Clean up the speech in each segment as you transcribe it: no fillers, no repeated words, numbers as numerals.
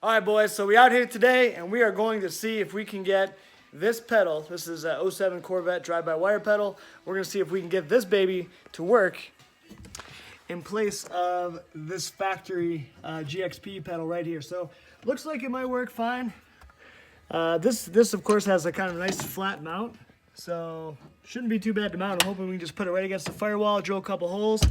All right, boys, so we out here today, and we are going to see if we can get this pedal. This is a 07 Corvette drive-by-wire pedal. We're going to see if we can get this baby to work in place of this factory GXP pedal right here. So, looks like it might work fine. This of course, has a kind of nice flat mount, so shouldn't be too bad to mount. I'm hoping we can just put it right against the firewall, drill a couple holes,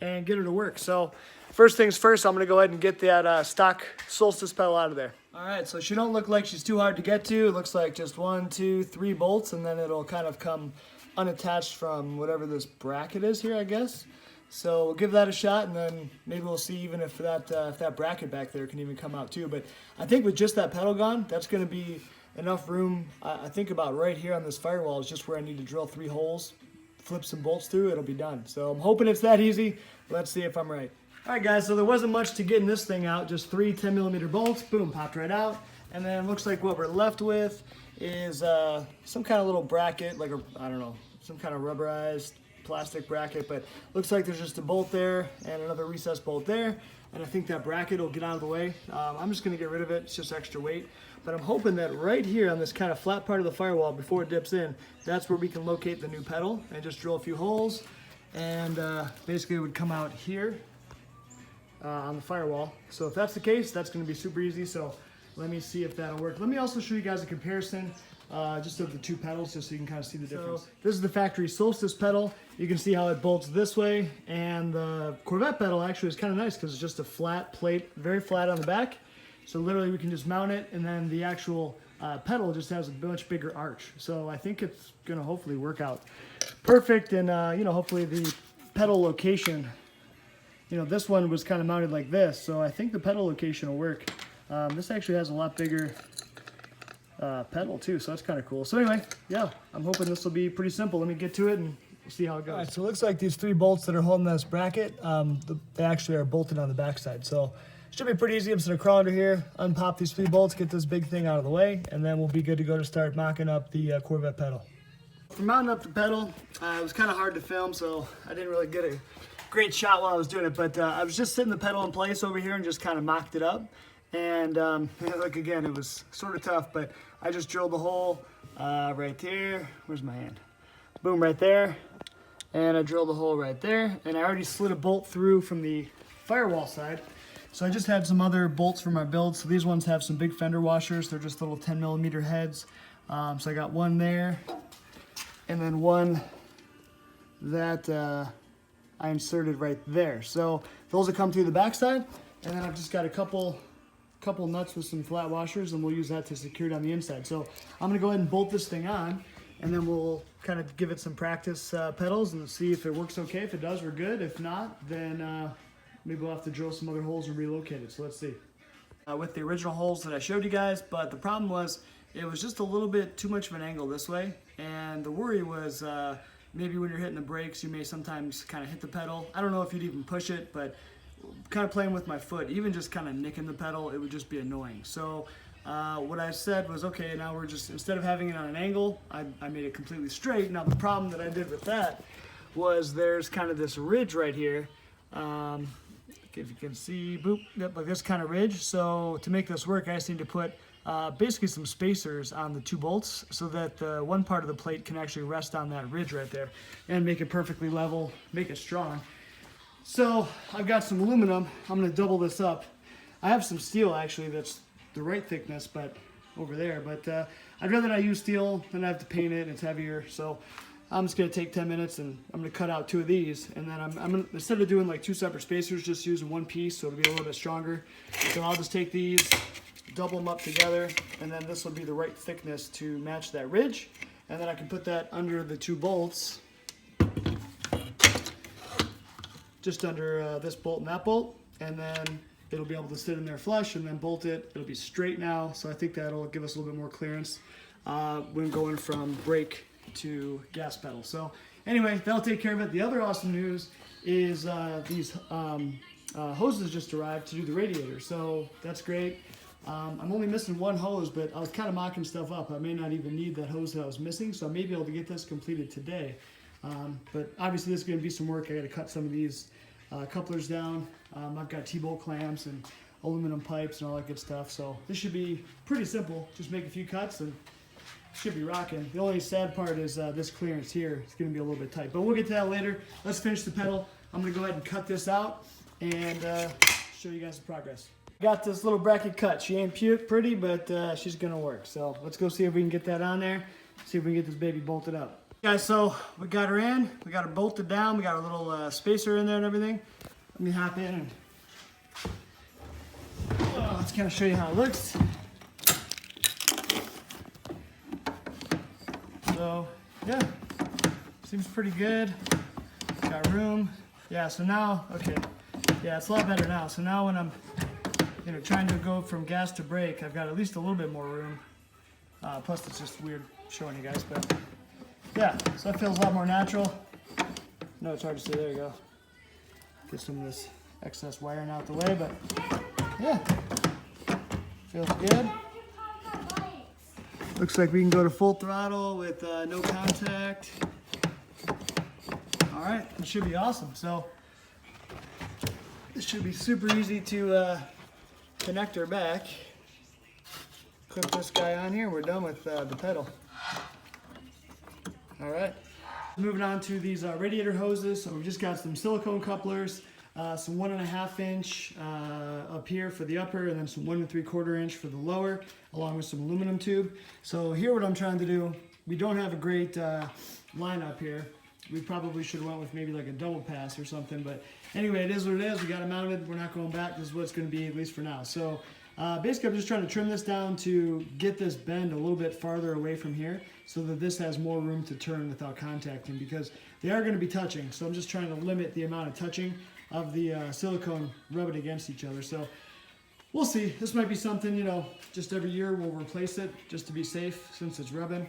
and get her to work. So, first things first, I'm going to go ahead and get that stock Solstice pedal out of there. Alright, so she don't look like she's too hard to get to. It looks like just 1, 2, 3 bolts, and then it'll kind of come unattached from whatever this bracket is here, I guess. So we'll give that a shot, and then maybe we'll see even if that bracket back there can even come out too. But I think with just that pedal gone, that's going to be enough room. I think about right here on this firewall is just where I need to drill 3 holes, flip some bolts through, it'll be done. So I'm hoping it's that easy. Let's see if I'm right. Alright guys, so there wasn't much to getting this thing out, just 3 10mm bolts, boom, popped right out. And then it looks like what we're left with is some kind of little bracket, like I don't know, some kind of rubberized plastic bracket, but looks like there's just a bolt there and another recessed bolt there, and I think that bracket will get out of the way. I'm just going to get rid of it, it's just extra weight, but I'm hoping that right here on this kind of flat part of the firewall before it dips in, that's where we can locate the new pedal and just drill a few holes, and basically it would come out here on the firewall. So if that's the case, that's going to be super easy. So let me see if that'll work. Let me also show you guys a comparison just of the 2 pedals, just so you can kind of see the difference. So this is the factory Solstice pedal. You can see how it bolts this way, and the Corvette pedal actually is kind of nice because it's just a flat plate, very flat on the back. So literally we can just mount it, and then the actual pedal just has a much bigger arch. So I think it's going to hopefully work out perfect, and you know, hopefully the pedal location, you know, this one was kind of mounted like this, so I think the pedal location will work. This actually has a lot bigger pedal too, so that's kind of cool. So anyway, yeah, I'm hoping this will be pretty simple. Let me get to it and we'll see how it goes. All right, so it looks like these 3 bolts that are holding this bracket, they actually are bolted on the backside. So it should be pretty easy. I'm just gonna crawl under here, unpop these 3 bolts, get this big thing out of the way, and then we'll be good to go to start mocking up the Corvette pedal. For mounting up the pedal, it was kind of hard to film, so I didn't really get a great shot while I was doing it, but I was just sitting the pedal in place over here and just kind of mocked it up. And like again, it was sort of tough, but I just drilled the hole right there. Where's my hand? Boom, right there. And I drilled the hole right there. And I already slid a bolt through from the firewall side. So I just had some other bolts for my build. So these ones have some big fender washers. They're just little 10mm heads. So I got one there, and then one that I inserted right there. So those will come through the backside, and then I've just got a couple nuts with some flat washers, and we'll use that to secure it on the inside. So I'm gonna go ahead and bolt this thing on, and then we'll kind of give it some practice pedals and see if it works okay. If it does, we're good. If not, then maybe we'll have to drill some other holes and relocate it. So let's see. With the original holes that I showed you guys, but the problem was it was just a little bit too much of an angle this way, and the worry was maybe when you're hitting the brakes, you may sometimes kind of hit the pedal. I don't know if you'd even push it, but kind of playing with my foot, even just kind of nicking the pedal, it would just be annoying. So what I said was, okay, now we're just, instead of having it on an angle, I made it completely straight. Now the problem that I did with that was there's kind of this ridge right here. If you can see, boop, yep, like this kind of ridge. So to make this work, I just need to put basically some spacers on the 2 bolts so that one part of the plate can actually rest on that ridge right there and make it perfectly level, make it strong. So I've got some aluminum. I'm going to double this up. I have some steel actually that's the right thickness, but over there. But I'd rather not use steel than I have to paint it, and it's heavier. So I'm just going to take 10 minutes and I'm going to cut out 2 of these, and then I'm gonna, instead of doing like 2 separate spacers, just using 1 piece so it'll be a little bit stronger. So I'll just take these, double them up together, and then this will be the right thickness to match that ridge, and then I can put that under the 2 bolts, just under this bolt and that bolt, and then it'll be able to sit in there flush, and then bolt it. It'll be straight now, so I think that'll give us a little bit more clearance when going from brake to gas pedal. So anyway, that'll take care of it. The other awesome news is these hoses just arrived to do the radiator, so that's great. I'm only missing 1 hose, but I was kind of mocking stuff up. I may not even need that hose that I was missing, so I may be able to get this completed today. But obviously this is going to be some work. I got to cut some of these couplers down. I've got T-bolt clamps and aluminum pipes and all that good stuff. So this should be pretty simple. Just make a few cuts and should be rocking. The only sad part is this clearance here. It's going to be a little bit tight, but we'll get to that later. Let's finish the pedal. I'm going to go ahead and cut this out and show you guys the progress. Got this little bracket cut. She ain't pretty, but she's going to work. So let's go see if we can get that on there. See if we can get this baby bolted up. Guys, so we got her in. We got her bolted down. We got our little spacer in there and everything. Let me hop in and let's kind of show you how it looks. So yeah, seems pretty good. Got room. Yeah, so now, okay. Yeah, it's a lot better now. So now when I'm trying to go from gas to brake, I've got at least a little bit more room. Plus it's just weird showing you guys, but yeah, so it feels a lot more natural. No, it's hard to see. There you go. Get some of this excess wiring out the way, but yeah, feels good. Looks like we can go to full throttle with no contact. All right, it should be awesome. So this should be super easy to connect her back. Clip this guy on here. We're done with the pedal. All right. Moving on to these radiator hoses. So we've just got some silicone couplers, some 1.5 inch up here for the upper, and then some 1 3/4 inch for the lower, along with some aluminum tube. So here what I'm trying to do, we don't have a great line up here. We probably should have went with maybe like a double pass or something, but anyway, it is what it is. We got it mounted. We're not going back. This is what it's going to be, at least for now. So basically, I'm just trying to trim this down to get this bend a little bit farther away from here so that this has more room to turn without contacting, because they are going to be touching. So I'm just trying to limit the amount of touching of the silicone rubbing against each other. So we'll see. This might be something, just every year we'll replace it just to be safe since it's rubbing.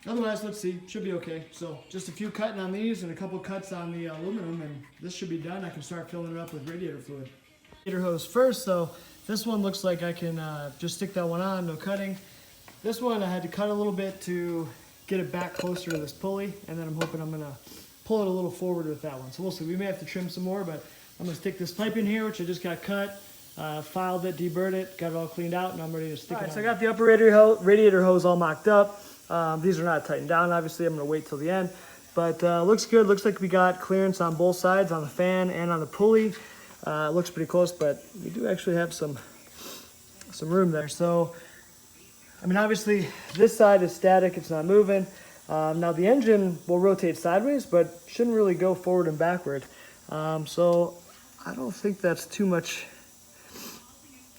Otherwise, let's see. Should be okay. So just a few cutting on these and a couple cuts on the aluminum, and this should be done. I can start filling it up with radiator fluid. Radiator hose first, so this one looks like I can just stick that one on, no cutting. This one I had to cut a little bit to get it back closer to this pulley, and then I'm hoping I'm gonna pull it a little forward with that one. So we'll see. We may have to trim some more, but I'm gonna stick this pipe in here, which I just got cut, filed it, deburred it, got it all cleaned out, and I'm ready to stick it on. So I got the upper radiator hose all mocked up. These are not tightened down, obviously. I'm gonna wait till the end, but looks good. Looks like we got clearance on both sides, on the fan and on the pulley. Looks pretty close, but we do actually have some room there. So, I mean, obviously this side is static, it's not moving. Now the engine will rotate sideways, but shouldn't really go forward and backward. So I don't think that's too much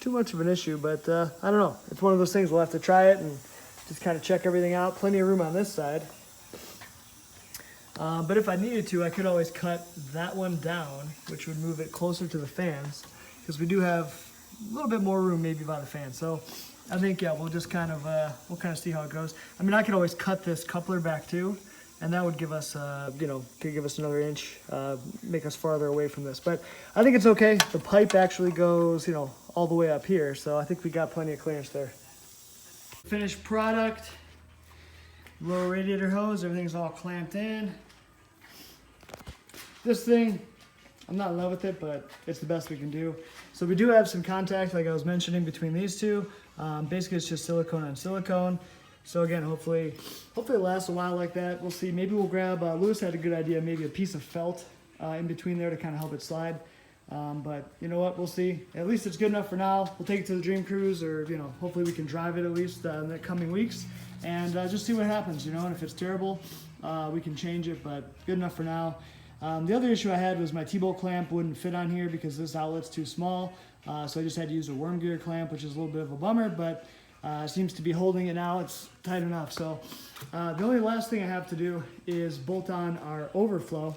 of an issue, but I don't know. It's one of those things, we'll have to try it and just kind of check everything out. Plenty of room on this side. But if I needed to, I could always cut that one down, which would move it closer to the fans, because we do have a little bit more room maybe by the fan. So I think, yeah, we'll just kind of, we'll kind of see how it goes. I mean, I could always cut this coupler back too, and that would give us, could give us another inch, make us farther away from this. But I think it's okay. The pipe actually goes, all the way up here. So I think we got plenty of clearance there. Finished product, lower radiator hose, everything's all clamped in. This thing, I'm not in love with it, but it's the best we can do. So we do have some contact, like I was mentioning, between these two. Basically, it's just silicone on silicone. So again, hopefully it lasts a while like that. We'll see. Maybe we'll grab, Lewis had a good idea, maybe a piece of felt in between there to kind of help it slide. But you know what, we'll see. At least it's good enough for now. We'll take it to the Dream Cruise, or hopefully we can drive it at least in the coming weeks, and just see what happens. And if it's terrible, we can change it, but good enough for now. The other issue I had was my T-bolt clamp wouldn't fit on here because this outlet's too small, so I just had to use a worm gear clamp, which is a little bit of a bummer, but seems to be holding it now. It's tight enough. So the only last thing I have to do is bolt on our overflow,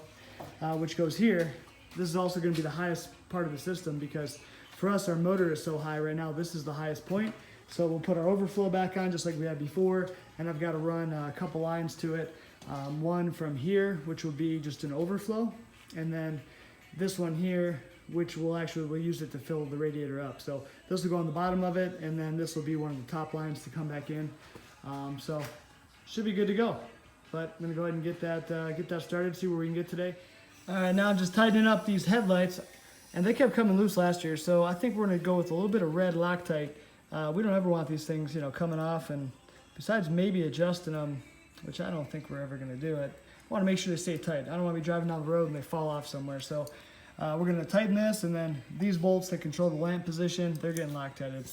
which goes here. This is also going to be the highest part of the system, because for us, our motor is so high right now. This is the highest point. So we'll put our overflow back on just like we had before, and I've got to run a couple lines to it. One from here, which will be just an overflow, and then this one here, which we'll use it to fill the radiator up. So this will go on the bottom of it, and then this will be one of the top lines to come back in. So should be good to go. But I'm gonna go ahead and get that started, see where we can get today. All right, now I'm just tightening up these headlights. and they kept coming loose last year. So I think we're gonna go with a little bit of red Loctite. We don't ever want these things, you know, coming off, and besides maybe adjusting them, which I don't think we're ever gonna do it. I wanna make sure they stay tight. I don't wanna be driving down the road and they fall off somewhere. So we're gonna tighten this, and then these bolts that control the lamp position, they're getting Loctited.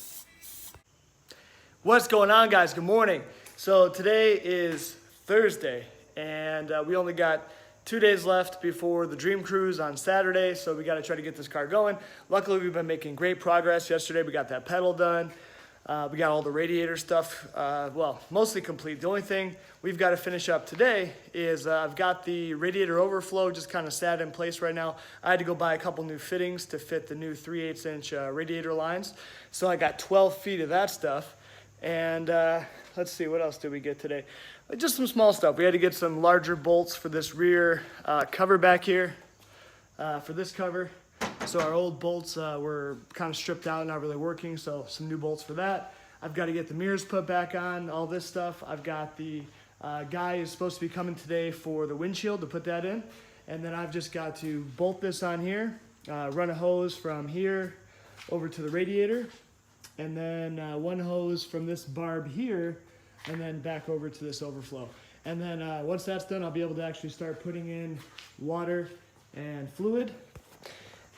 What's going on, guys? Good morning. So today is Thursday, and we only got 2 days left before the Dream Cruise on Saturday, so we got to try to get this car going. Luckily, we've been making great progress. Yesterday, we got that pedal done. We got all the radiator stuff, well, mostly complete. The only thing we've got to finish up today is I've got the radiator overflow just kind of sat in place right now. I had to go buy a couple new fittings to fit the new 3/8 inch radiator lines. So I got 12 feet of that stuff. And let's see, what else did we get today? Just some small stuff. We had to get some larger bolts for this rear cover back here, for this cover. So our old bolts were kind of stripped out, not really working, so some new bolts for that. I've got to get the mirrors put back on, all this stuff. I've got the guy who's supposed to be coming today for the windshield to put that in. And then I've just got to bolt this on here, run a hose from here over to the radiator, and then one hose from this barb here, and then back over to this overflow. And then once that's done, I'll be able to actually start putting in water and fluid.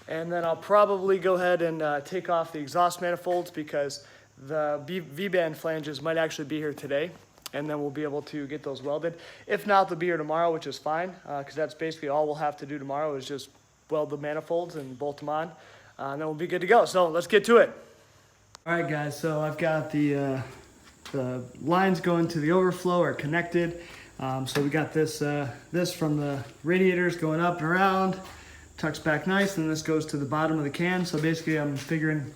And then I'll probably go ahead and take off the exhaust manifolds, because the V-band flanges might actually be here today, and then we'll be able to get those welded. If not, they'll be here tomorrow, which is fine, because that's basically all we'll have to do tomorrow is just weld the manifolds and bolt them on, and then we'll be good to go. So let's get to it. All right, guys, so I've got the lines going to the overflow are connected. So we got this from the radiators going up and around, tucks back nice, and this goes to the bottom of the can. So basically I'm figuring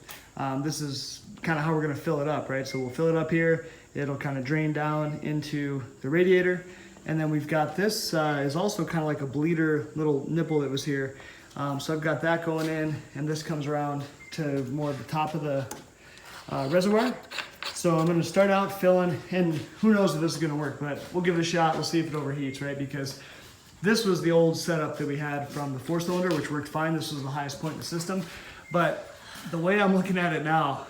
this is kind of how we're gonna fill it up, right? So we'll fill it up here, it'll kind of drain down into the radiator. And then we've got this is also kind of like a bleeder little nipple that was here. So I've got that going in, and this comes around to more of the top of the reservoir. So I'm gonna start out filling, and who knows if this is gonna work, but we'll give it a shot. We'll see if it overheats, right? Because this was the old setup that we had from the 4-cylinder, which worked fine. This was the highest point in the system. But the way I'm looking at it now,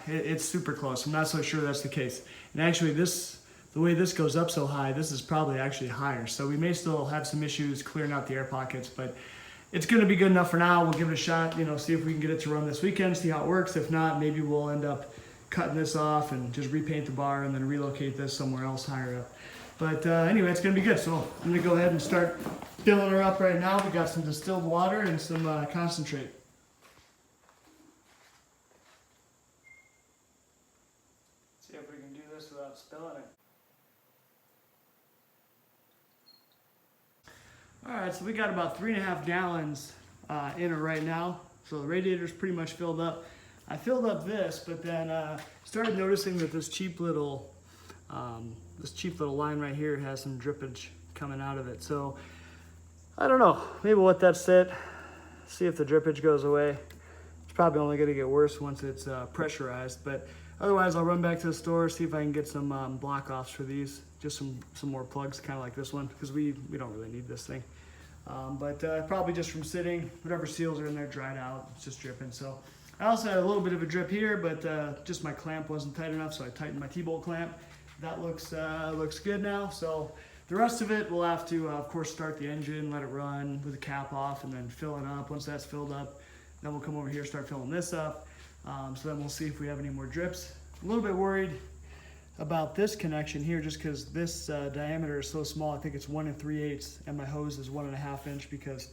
it's super close. I'm not so sure that's the case. And actually the way this goes up so high, this is probably actually higher. So we may still have some issues clearing out the air pockets, but it's gonna be good enough for now. We'll give it a shot, you know, see if we can get it to run this weekend, see how it works. If not, maybe we'll end up cutting this off and just repaint the bar and then relocate this somewhere else higher up. But anyway, it's gonna be good. So I'm gonna go ahead and start filling her up right now. We got some distilled water and some concentrate. See if we can do this without spilling it. All right, so we got about 3.5 gallons in her right now. So the radiator's pretty much filled up. I filled up this, but then started noticing that this cheap little line right here has some drippage coming out of it. So I don't know, maybe we'll let that sit, see if the drippage goes away. It's probably only gonna get worse once it's pressurized, but otherwise I'll run back to the store, see if I can get some block offs for these, just some more plugs, kind of like this one, because we don't really need this thing. But probably just from sitting, whatever seals are in there dried out, it's just dripping. So I also had a little bit of a drip here, but just my clamp wasn't tight enough, so I tightened my T-bolt clamp. That looks good now. So the rest of it, we'll have to, of course, start the engine, let it run with the cap off, and then fill it up. Once that's filled up, then we'll come over here, start filling this up. So then we'll see if we have any more drips. A little bit worried about this connection here, just because this diameter is so small. I think it's 1 3/8, and my hose is 1.5 inch, because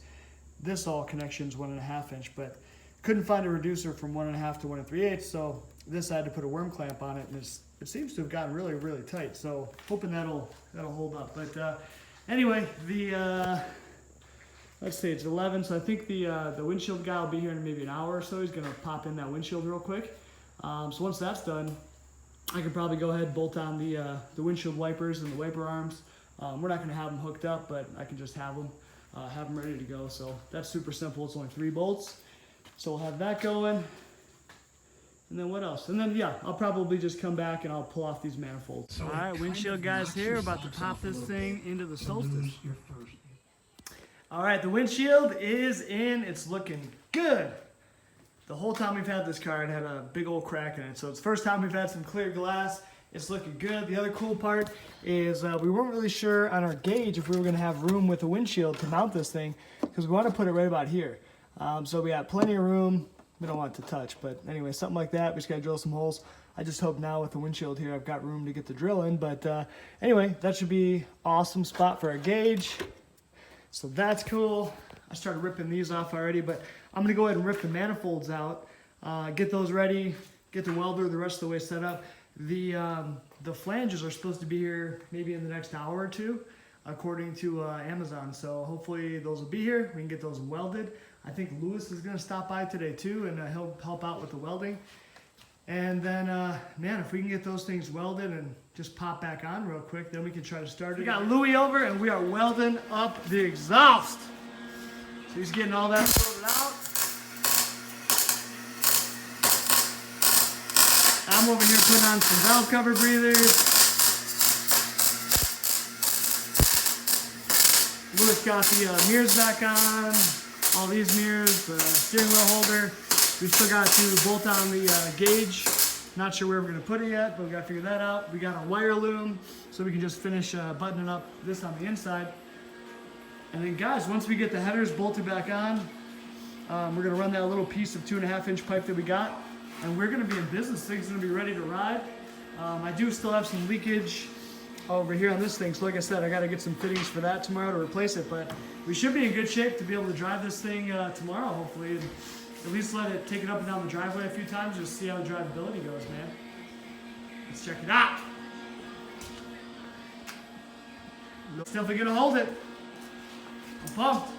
this all connection is 1.5 inch, but couldn't find a reducer from 1.5 to 1 3/8, so this I had to put a worm clamp on it, and it seems to have gotten really, really tight. So hoping that'll hold up. But anyway, let's see, it's 11, so I think the windshield guy will be here in maybe an hour or so. He's gonna pop in that windshield real quick. So once that's done, I could probably go ahead and bolt on the windshield wipers and the wiper arms. We're not gonna have them hooked up, but I can just have them ready to go. So that's super simple. It's only 3 bolts. So we'll have that going. And then what else? And then, yeah, I'll probably just come back and I'll pull off these manifolds. All right, windshield guys here, about to pop this thing into the Solstice. All right, the windshield is in. It's looking good. The whole time we've had this car, it had a big old crack in it. So it's the first time we've had some clear glass. It's looking good. The other cool part is we weren't really sure on our gauge if we were going to have room with the windshield to mount this thing, because we want to put it right about here. So we got plenty of room. We don't want it to touch, but anyway, something like that. We just got to drill some holes. I just hope now with the windshield here, I've got room to get the drill in. But anyway, that should be awesome spot for our gauge. So that's cool. I started ripping these off already, but I'm gonna go ahead and rip the manifolds out, get those ready, get the welder the rest of the way set up. The flanges are supposed to be here maybe in the next hour or two, according to Amazon. So hopefully those will be here. We can get those welded. I think Lewis is gonna stop by today too, and he'll help out with the welding. And then, man, if we can get those things welded and just pop back on real quick, then we can try to start it. We got Louis over, and we are welding up the exhaust. So he's getting all that sorted out. I'm over here putting on some valve cover breathers. Louis got the mirrors back on, all these mirrors, the steering wheel holder. We still got to bolt on the gauge. Not sure where we're going to put it yet, but we got to figure that out. We got a wire loom, so we can just finish buttoning up this on the inside. And then guys, once we get the headers bolted back on, we're going to run that little piece of 2.5-inch pipe that we got, and we're going to be in business. This thing's going to be ready to ride. I do still have some leakage over here on this thing, so like I said, I got to get some fittings for that tomorrow to replace it, but we should be in good shape to be able to drive this thing tomorrow, hopefully. And at least let it take it up and down the driveway a few times, just see how the drivability goes, man. Let's check it out. It's definitely gonna hold it. I'm pumped.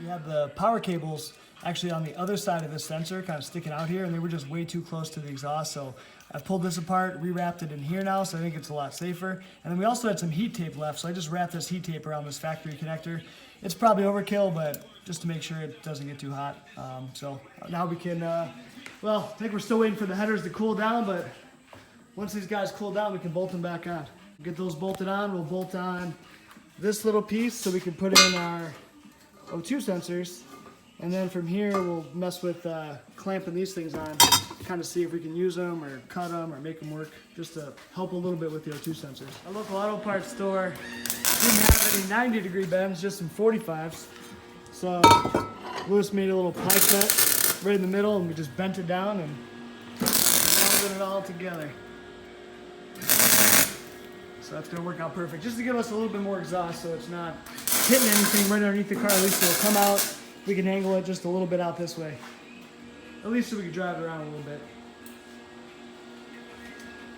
We have the power cables actually on the other side of this sensor, kind of sticking out here, and they were just way too close to the exhaust, so I've pulled this apart, rewrapped it in here now, so I think it's a lot safer. And then we also had some heat tape left, so I just wrapped this heat tape around this factory connector. It's probably overkill, but just to make sure it doesn't get too hot. So now we can, well, I think we're still waiting for the headers to cool down, but once these guys cool down, we can bolt them back on. Get those bolted on, we'll bolt on this little piece so we can put in our O2 sensors. And then from here, we'll mess with clamping these things on, kind of see if we can use them or cut them or make them work, just to help a little bit with the O2 sensors. Our local auto parts store didn't have any 90-degree bends, just some 45s. So Lewis made a little pie cut right in the middle, and we just bent it down and welded it all together. So that's gonna work out perfect, just to give us a little bit more exhaust, so it's not hitting anything right underneath the car. At least it'll come out. We can angle it just a little bit out this way, at least so we can drive it around a little bit.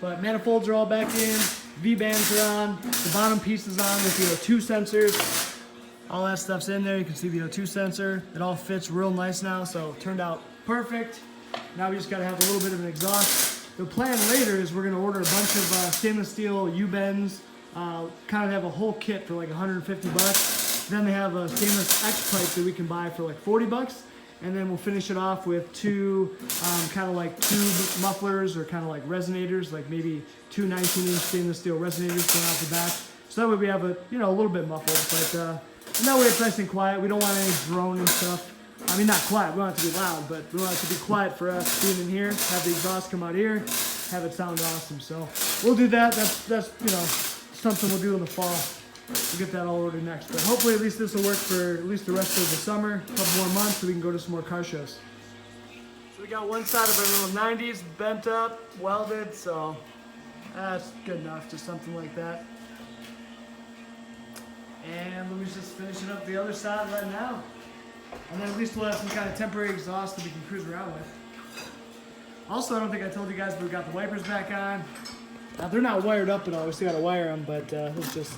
But manifolds are all back in, V-bands are on, the bottom piece is on with the O2 sensors. All that stuff's in there. You can see the O2 sensor. It all fits real nice now, so it turned out perfect. Now we just gotta have a little bit of an exhaust. The plan later is we're gonna order a bunch of stainless steel U-bends, kind of have a whole kit for like 150 bucks. Then they have a stainless X pipe that we can buy for like 40 bucks. And then we'll finish it off with two kind of like tube mufflers, or kind of like resonators, like maybe two 19-inch stainless steel resonators going out the back. So that way we have a, you know, a little bit muffled, but and that way it's nice and quiet. We don't want any drone and stuff. I mean, not quiet, we want it to be loud, but we want it to be quiet for us being in here, have the exhaust come out here, have it sound awesome. So we'll do that. That's you know, something we'll do in the fall. We'll get that all ordered next. But hopefully at least this will work for at least the rest of the summer, a couple more months, so we can go to some more car shows. So we got one side of our little 90s bent up, welded, so that's good enough, just something like that. And Louis just finishing up the other side right now. And then at least we'll have some kind of temporary exhaust that we can cruise around with. Also, I don't think I told you guys, but we got the wipers back on. Now, they're not wired up at all. We still got to wire them, but it's just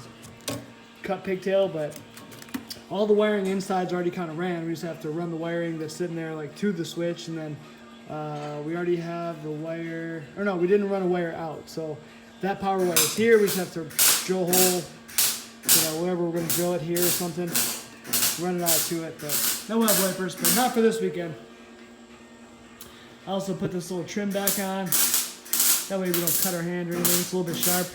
cut pigtail. But all the wiring inside's already kind of ran. We just have to run the wiring that's sitting there like to the switch, and then we already have the wire. Or no, we didn't run a wire out. So that power wire is here. We just have to drill a hole. You know, wherever we're going to drill it here or something, run it out to it. But then we'll have wipers, but not for this weekend. I also put this little trim back on. That way we don't cut our hand or anything. It's a little bit sharp.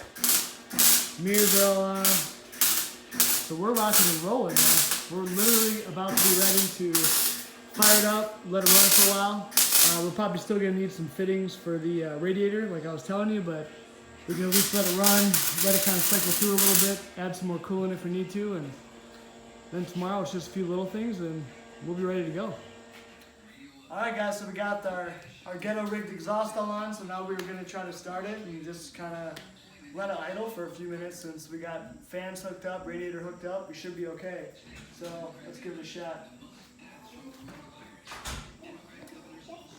Mirrors are all on. So we're rocking and rolling, man. we're literally about to be ready to fire it up, let it run for a while. We're probably still going to need some fittings for the radiator, like I was telling you, but we can at least let it run, let it kind of cycle through a little bit, add some more coolant if we need to, and then tomorrow it's just a few little things and we'll be ready to go. Alright guys, so we got our ghetto rigged exhaust all on, so now we were going to try to start it and just kind of let it idle for a few minutes. Since we got fans hooked up, radiator hooked up, we should be okay. So let's give it a shot.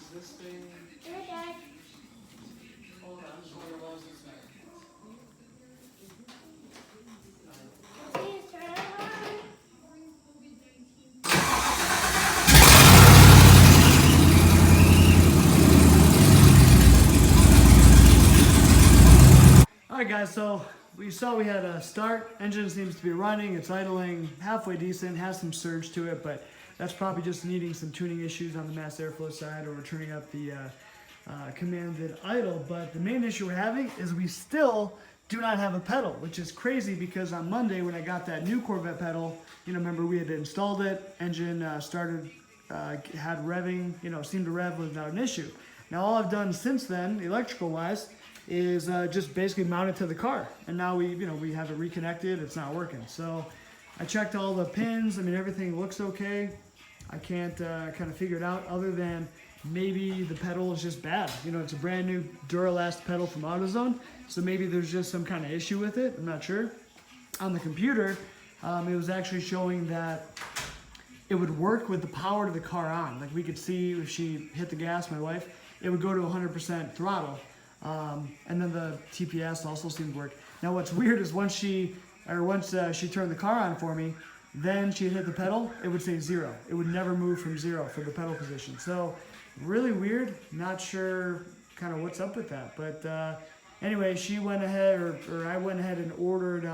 Is this thing... Hold on, I'm just wondering what this side. Alright guys, so we saw we had a start. Engine seems to be running, it's idling halfway decent, has some surge to it, but that's probably just needing some tuning issues on the mass airflow side, or we're turning up the commanded idle. But the main issue we're having is we still do not have a pedal, which is crazy because on Monday when I got that new Corvette pedal, remember we had installed it, engine started, had revving, seemed to rev without an issue. Now all I've done since then, electrical wise, is just basically mount it to the car, and now we have it reconnected. It's not working. So I checked all the pins. I mean, everything looks okay. I can't kind of figure it out, other than maybe the pedal is just bad. It's a brand new Duralast pedal from AutoZone, so maybe there's just some kind of issue with it. I'm not sure. On the computer, it was actually showing that it would work with the power to the car on. Like we could see if she hit the gas, my wife, it would go to 100% throttle. And then the TPS also seemed to work. Now what's weird is once she turned the car on for me, then she hit the pedal, it would say 0. It would never move from 0 for the pedal position. So really weird, not sure kind of what's up with that. But anyway, she went ahead, or I went ahead and ordered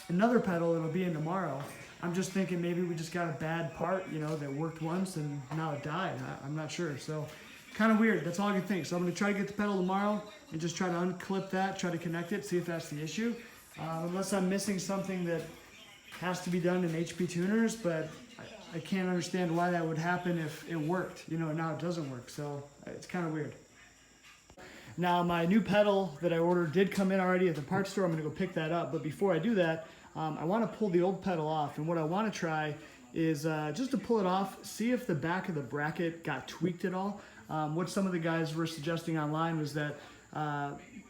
another pedal that'll be in tomorrow. I'm just thinking maybe we just got a bad part, that worked once and now it died. I'm not sure. So kind of weird. That's all I can think. So I'm going to try to get the pedal tomorrow and just try to unclip that, try to connect it, see if that's the issue. Unless I'm missing something that has to be done in HP tuners, but I can't understand why that would happen if it worked, and now it doesn't work. So it's kind of weird. Now my new pedal that I ordered did come in already at the parts store. I'm going to go pick that up. But before I do that, I want to pull the old pedal off. And what I want to try is just to pull it off, see if the back of the bracket got tweaked at all. What some of the guys were suggesting online was that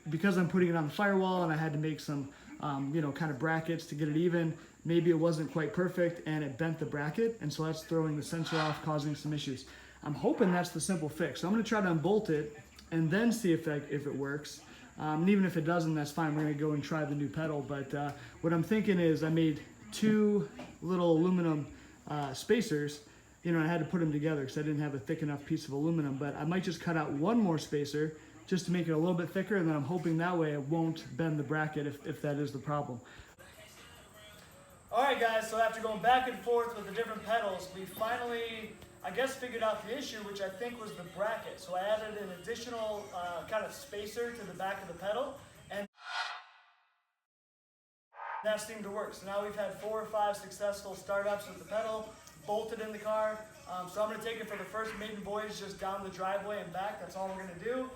because I'm putting it on the firewall and I had to make some kind of brackets to get it even, maybe it wasn't quite perfect and it bent the bracket, and so that's throwing the sensor off, causing some issues. I'm hoping that's the simple fix. So I'm going to try to unbolt it and then see if it works. And even if it doesn't, that's fine. We're going to go and try the new pedal. But what I'm thinking is I made 2 little aluminum spacers. I had to put them together because I didn't have a thick enough piece of aluminum, but I might just cut out 1 more spacer just to make it a little bit thicker, and then I'm hoping that way it won't bend the bracket if that is the problem. Alright guys, so after going back and forth with the different pedals, we finally, I guess, figured out the issue, which I think was the bracket. So I added an additional kind of spacer to the back of the pedal, and that seemed to work. So now we've had 4 or 5 successful startups with the pedal bolted in the car. So I'm going to take it for the first maiden voyage just down the driveway and back. That's all we're going to do.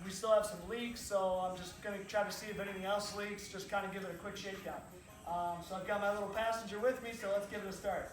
We still have some leaks, so I'm just going to try to see if anything else leaks, just kind of give it a quick shakedown. So I've got my little passenger with me, so let's give it a start.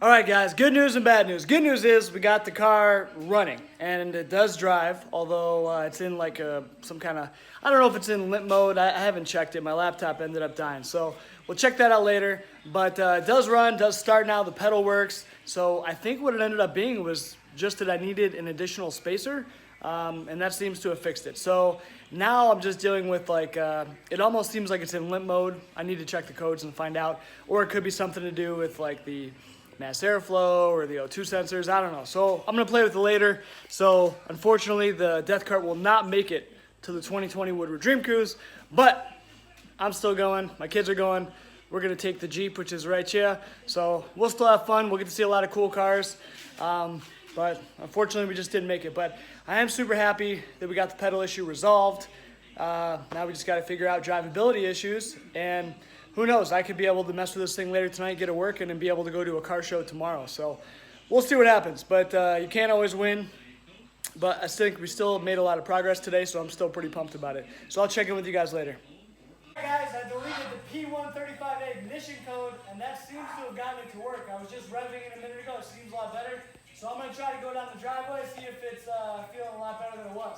All right, guys, good news and bad news. Good news is we got the car running, and it does drive, although it's in like some kind of, I don't know if it's in limp mode. I haven't checked it. My laptop ended up dying, so we'll check that out later. But it does run, does start now. The pedal works. So I think what it ended up being was just that I needed an additional spacer, and that seems to have fixed it. So now I'm just dealing with like, it almost seems like it's in limp mode. I need to check the codes and find out. Or it could be something to do with like the mass airflow or the O2 sensors, I don't know. So I'm gonna play with it later. So unfortunately the Deathkart will not make it to the 2020 Woodward Dream Cruise, but I'm still going, my kids are going. We're gonna take the Jeep, which is right here. So we'll still have fun, we'll get to see a lot of cool cars. But unfortunately we just didn't make it. But I am super happy that we got the pedal issue resolved. Now we just gotta figure out drivability issues, and who knows, I could be able to mess with this thing later tonight, get it working, and be able to go to a car show tomorrow. So we'll see what happens, but you can't always win. But I think we still made a lot of progress today, so I'm still pretty pumped about it. So I'll check in with you guys later. Hey guys, I deleted the P135A ignition code, and that seems to have gotten it to work. I was just revving it a minute ago, it seems a lot better. So I'm gonna try to go down the driveway, see if it's feeling a lot better than it was.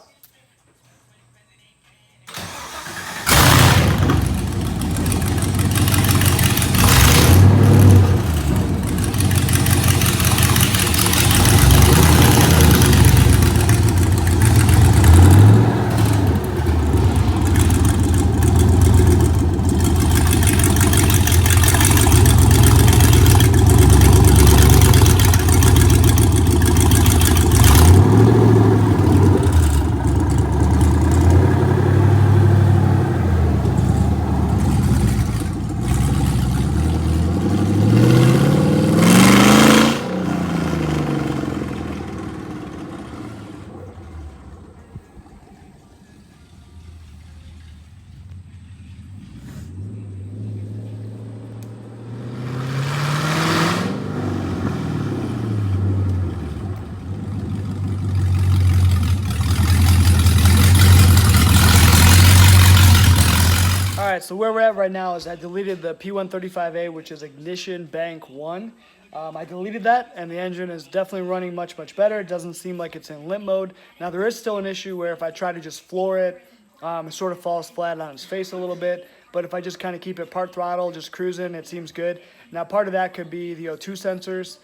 All right, so where we're at right now is I deleted the P135A, which is ignition bank 1. I deleted that, and the engine is definitely running much, much better. It doesn't seem like it's in limp mode. Now, there is still an issue where if I try to just floor it, it sort of falls flat on its face a little bit. But if I just kind of keep it part throttle, just cruising, it seems good. Now, part of that could be the O2 sensors.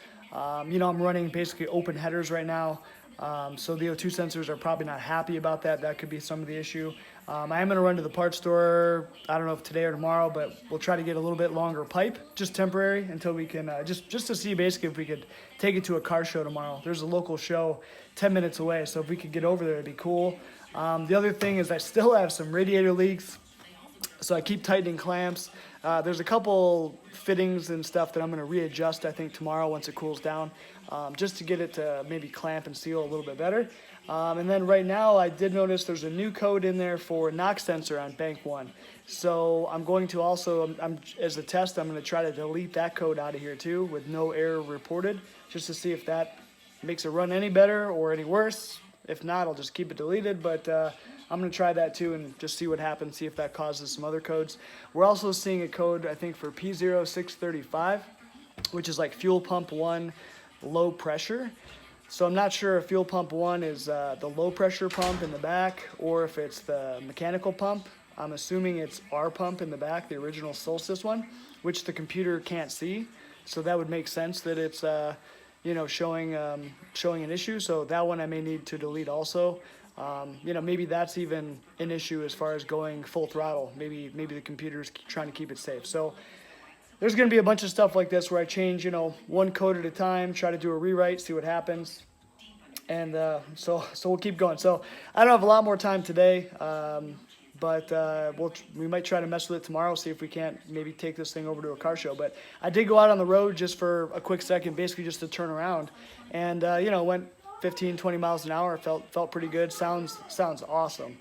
You know, I'm running basically open headers right now. So the O2 sensors are probably not happy about that. That could be some of the issue. I am going to run to the parts store, I don't know if today or tomorrow, but we'll try to get a little bit longer pipe, just temporary, until we can, just to see basically if we could take it to a car show tomorrow. There's a local show 10 minutes away, so if we could get over there, it'd be cool. The other thing is I still have some radiator leaks, so I keep tightening clamps. There's a couple fittings and stuff that I'm going to readjust, I think, tomorrow once it cools down, just to get it to maybe clamp and seal a little bit better. And then right now, I did notice there's a new code in there for NOx sensor on bank 1. So I'm going to also, as a test, I'm going to try to delete that code out of here too with no error reported, just to see if that makes it run any better or any worse. If not, I'll just keep it deleted, but I'm going to try that too and just see what happens, see if that causes some other codes. We're also seeing a code, I think, for P0635, which is like fuel pump 1 low pressure. So I'm not sure if fuel pump 1 is the low pressure pump in the back or if it's the mechanical pump. I'm assuming it's our pump in the back, the original Solstice one, which the computer can't see. So that would make sense that it's you know, showing an issue. So that one I may need to delete also. You know, maybe that's even an issue as far as going full throttle. Maybe the computer's trying to keep it safe. So there's going to be a bunch of stuff like this where I change, you know, one code at a time, try to do a rewrite, see what happens. And so we'll keep going. So I don't have a lot more time today, but we might try to mess with it tomorrow, see if we can't maybe take this thing over to a car show. But I did go out on the road just for a quick second, basically just to turn around. And, you know, went 15, 20 miles an hour. Felt pretty good. Sounds awesome.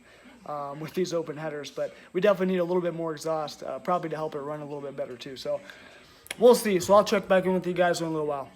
With these open headers, but we definitely need a little bit more exhaust, probably to help it run a little bit better too. So we'll see. So I'll check back in with you guys in a little while.